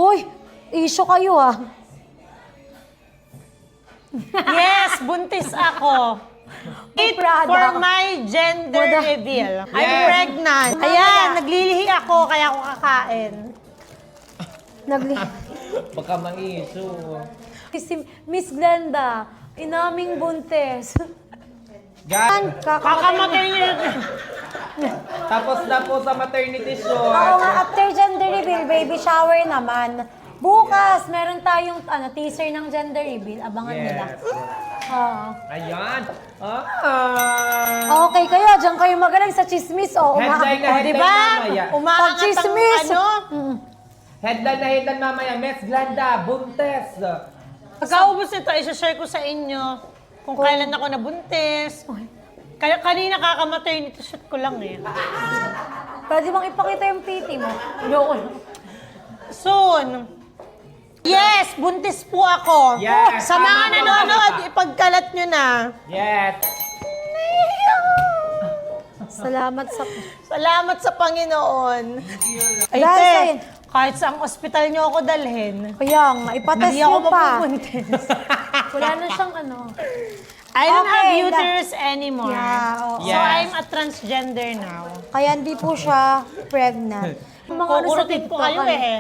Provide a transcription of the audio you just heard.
Hoy, issue kayo ah. Yes, buntis ako. Wait for my gender reveal. I'm pregnant. Ayan, naglilihi ako, kaya ako kakain. Baka mang-iso. Si Miss Glenda, inaming buntis. Gan, Kakamatay niyo. tapos na po sa maternity show. Oo nga, after gender reveal, baby shower naman. Bukas, meron tayong teaser ng gender reveal. Abangan nila. Oo. Ayan. Okay kayo, diyan kayo magaling sa chismis. O, Headline na headline Diba? mamaya. Umaangat ang Pag-chismis. ano. Headline na headline mamaya. Miss Glenda, buntes. Pagkaubos nito, isa-share ko sa inyo kung kailan ako nabuntis. Kaya kanina kaka-maternity shoot ko lang eh. Pwede bang ipakita yung PT mo? Ayoko. Soon. Yes, buntis po ako. Yes, Sa mga tama, nanonood, tama. ipagkalat nyo na. Yes. Salamat sa... Salamat sa Panginoon. Ay, Dahil te, sa'yo. kahit sa ospital nyo ako dalhin, Kaya nga, ipatas hindi ako mo pa. mapubuntis. Wala na siyang ano. I don't Okay, have uterus anymore. Yeah, oo. So Yes. I'm a transgender now. Kaya hindi po siya pregnant. Yung mga ano sa Kukurutin ko TikTok, kayo eh.